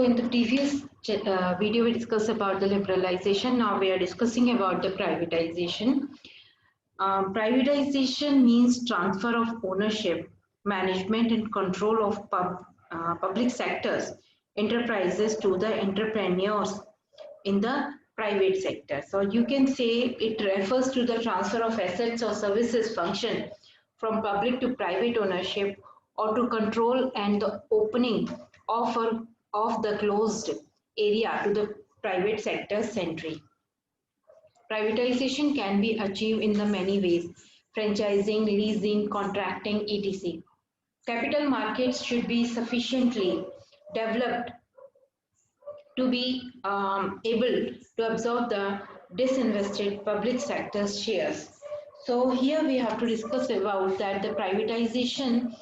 In the previous video, we discussed about the liberalization. Now we are discussing about the privatization. Privatization means transfer of ownership, management, and control of public sectors, enterprises to the entrepreneurs in the private sector. So you can say it refers to the transfer of assets or services function from public to private ownership or to control and the opening of, of the closed area to the private sector century. Privatization can be achieved in the many ways: franchising, leasing, contracting, etc. Capital markets should be sufficiently developed to be able to absorb the disinvested public sector shares. So here we have to discuss about that the privatization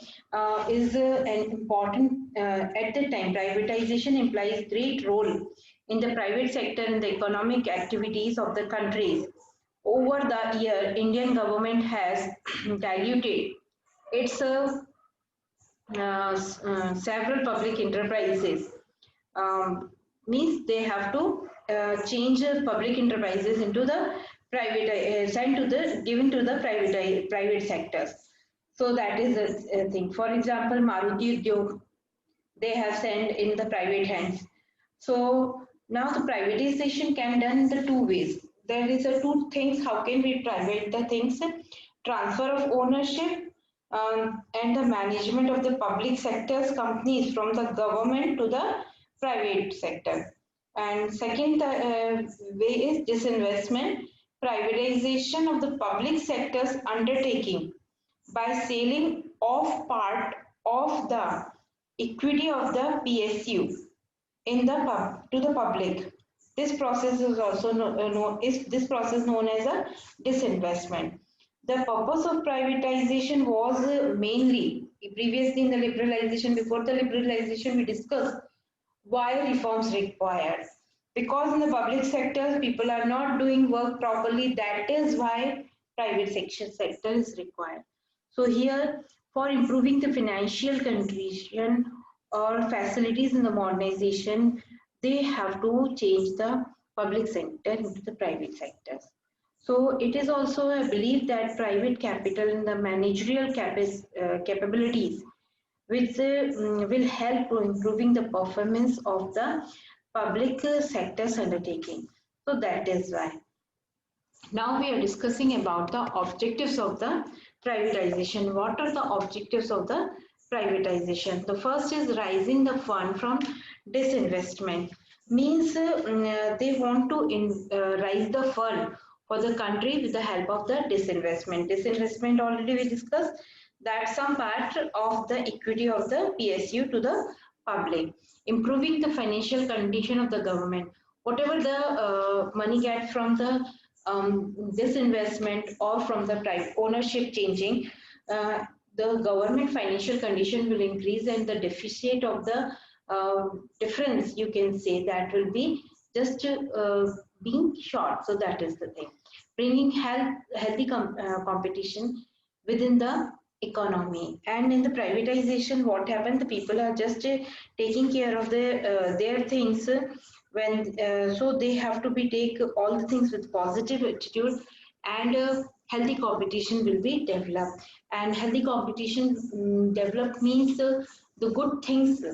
is an important at the time. Privatization implies great role in the private sector in the economic activities of the countries. Over the year, Indian government has diluted its several public enterprises, means they have to change public enterprises into the private sent to the given to the private sectors. So that is a thing. For example, Maruti Udyog, they have sent in the private hands. So now the privatization can done in the two ways. There is a two things. How can we private the things? Transfer of ownership and the management of the public sector's companies from the government to the private sector. And second way is disinvestment, privatization of the public sector's undertaking by selling off part of the equity of the PSU in the to the public. This process is also this process known as a disinvestment. The purpose of privatization was mainly previously in the liberalization. Before the liberalization, we discussed why reforms required. Because in the public sector, people are not doing work properly. That is why private sector is required. So here, for improving the financial condition or facilities in the modernization, they have to change the public sector into the private sectors. So it is also a belief that private capital and the managerial capabilities which will help to improving the performance of the public sector's undertaking. So that is why. Now we are discussing about the objectives of the privatization. What are the objectives of the privatization? The first is raising the fund from disinvestment. Means they want to raise the fund for the country with the help of the disinvestment. Disinvestment already we discussed that some part of the equity of the PSU to the public. Improving the financial condition of the government. Whatever the money get from the disinvestment or from the private ownership changing, the government financial condition will increase and the deficit of the difference, you can say, that will be just being short. So that is the thing. Bringing healthy competition within the economy. And in the privatization, what happened, the people are just taking care of their things when so they have to be take all the things with positive attitude, and healthy competition will be developed. And healthy competition developed means the good things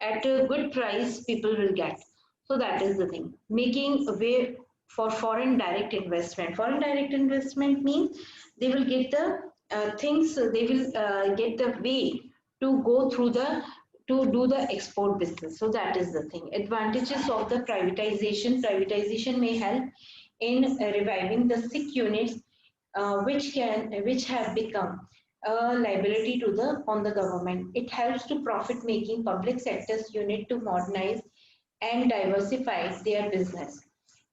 at a good price people will get. So that is the thing. Making a way for foreign direct investment. Foreign direct investment means they will get the things, they will get the way to go through the to do the export business. So that is the thing. Advantages of the privatization. Privatization may help in reviving the sick units which have become a liability to the on the government. It helps to profit making public sectors unit to modernize and diversify their business.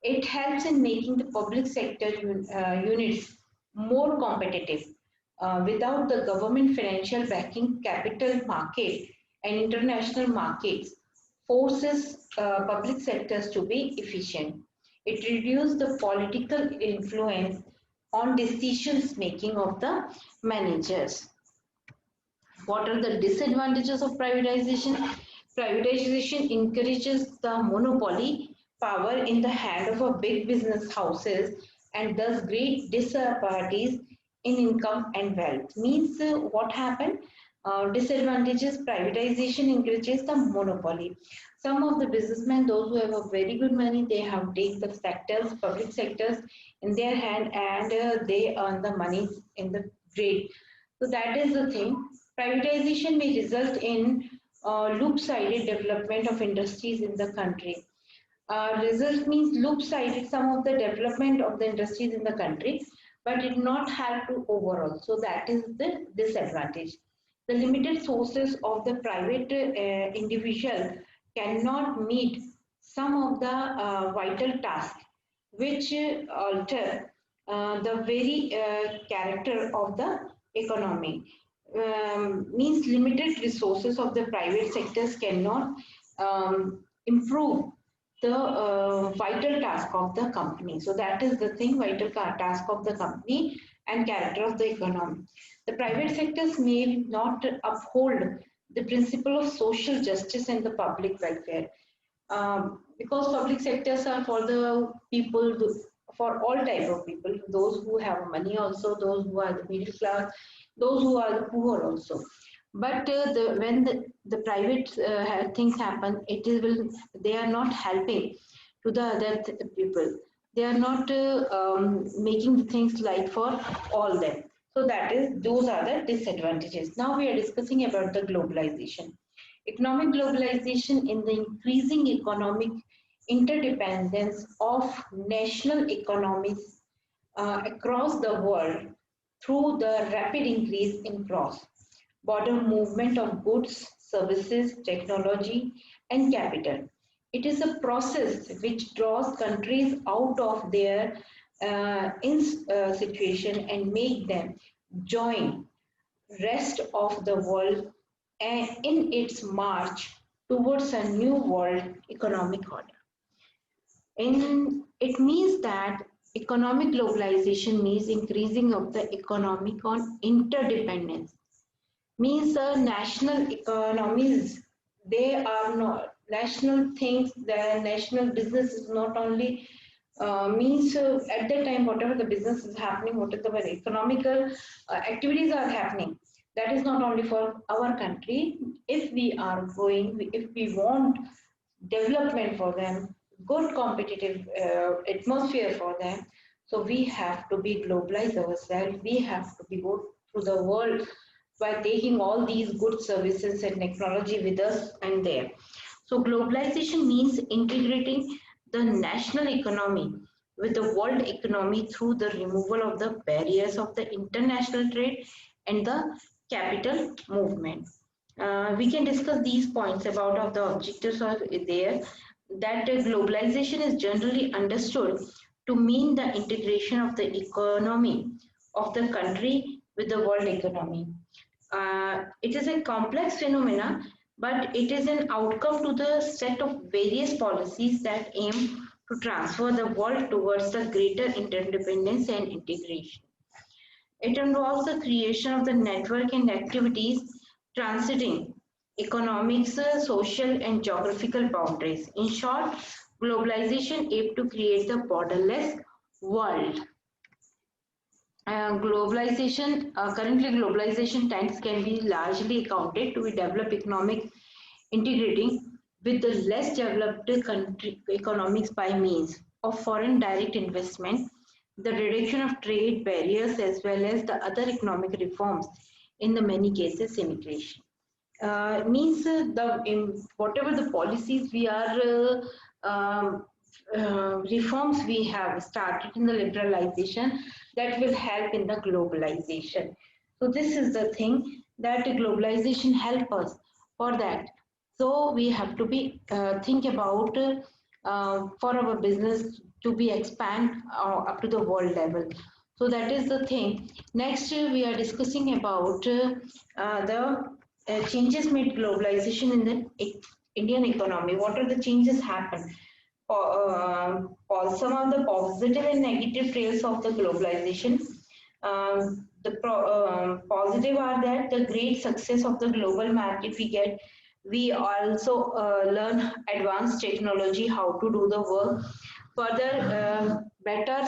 It helps in making the public sector units more competitive. Without the government financial backing, capital market and international markets forces public sectors to be efficient. It reduces the political influence on decisions making of the managers. What are the disadvantages of privatization? Privatization encourages the monopoly power in the hand of a big business houses and thus great disparities in income and wealth. Means what happened? Disadvantages privatization encourages the monopoly. Some of the businessmen, those who have a very good money, they have take the sectors, public sectors in their hand and they earn the money in the great. So that is the thing. Privatization may result in loop-sided development of industries in the country. Result means loop-sided some of the development of the industries in the country, but it not help to overall. So that is the disadvantage. The limited sources of the private individual cannot meet some of the vital tasks which alter the very character of the economy. Means limited resources of the private sectors cannot improve the vital task of the company. So that is the thing, vital task of the company and character of the economy. The private sectors may not uphold the principle of social justice and the public welfare. Because public sectors are for the people, for all type of people, those who have money also, those who are the middle class, those who are the poor also. But when the private things happen, it is will they are not helping to the other people. They are not making the things light for all them. So that is those are the disadvantages. Now we are discussing about the globalization. Economic globalization in the increasing economic interdependence of national economies across the world through the rapid increase in cross-border movement of goods, services, technology, and capital. It is a process which draws countries out of their situation and make them join rest of the world and in its march towards a new world economic order. It means that economic globalization means increasing of the economic on interdependence. Means national economies, they are not national things, the national business is not only means at that time whatever the business is happening, whatever the economical activities are happening, that is not only for our country. If we are going, if we want development for them, good competitive atmosphere for them, so we have to be globalized ourselves. We have to be go through the world by taking all these good services and technology with us and there. So globalization means integrating the national economy with the world economy through the removal of the barriers of the international trade and the capital movement. We can discuss these points about of the objectives are there, that globalization is generally understood to mean the integration of the economy of the country with the world economy. It is a complex phenomena, but it is an outcome to the set of various policies that aim to transfer the world towards the greater interdependence and integration. It involves the creation of the network and activities transiting economics, social, and geographical boundaries. In short, globalization aims to create the borderless world. Currently globalization trends can be largely accounted to be developed economic integrating with the less developed country economics by means of foreign direct investment, the reduction of trade barriers as well as the other economic reforms, in the many cases immigration. Means the in whatever the policies we are reforms we have started in the liberalization, that will help in the globalization. So this is the thing that globalization help us for that. So we have to be think about for our business to be expand up to the world level. So that is the thing. Next, we are discussing about the changes made globalization in the Indian economy. What are the changes happen? Some of the positive and negative traits of the globalization. The positive are that the great success of the global market we get We also learn advanced technology, how to do the work. Further, better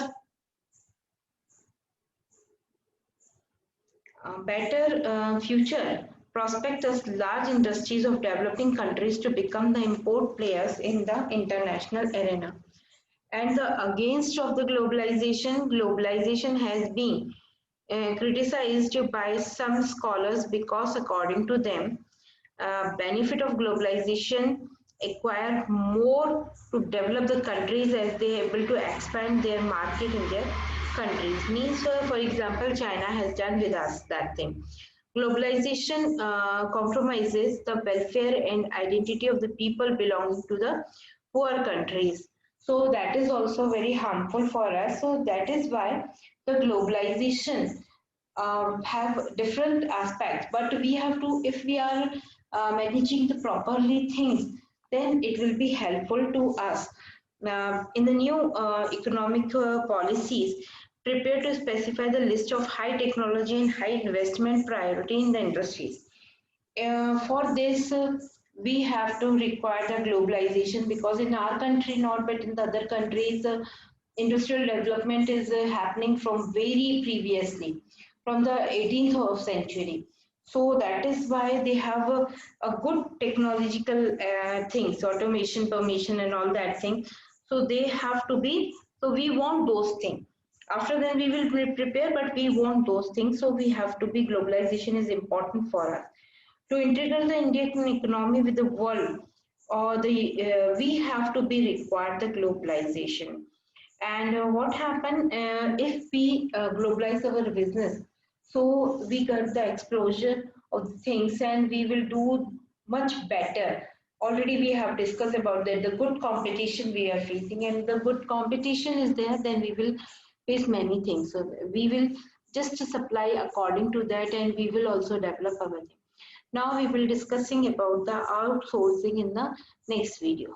future prospect as large industries of developing countries to become the import players in the international arena. And the against of the globalization has been criticized by some scholars because according to them, benefit of globalization acquire more to develop the countries as they are able to expand their market in their countries. Means, for example, China has done with us that thing. Globalization compromises the welfare and identity of the people belonging to the poor countries. So that is also very harmful for us. So that is why the globalization have different aspects, but we have to, if we are managing the properly things, then it will be helpful to us. In the new economic policies, prepare to specify the list of high technology and high investment priority in the industries. For this, we have to require the globalization, because in our country, not but in the other countries, industrial development is happening from very previously, from the 18th of century. So that is why they have a good technological things, automation, permission, and all that thing. So they have to be. So we want those things. After then we will prepare, but we want those things. So we have to be. Globalization is important for us to integrate the Indian economy with the world, or the we have to be required the globalization. And what happen if we globalize our business? So we get the explosion of things, and we will do much better. Already we have discussed about that the good competition we are facing, and the good competition is there, then we will face many things. So we will just supply according to that, and we will also develop our thing. Now we will discussing about the outsourcing in the next video.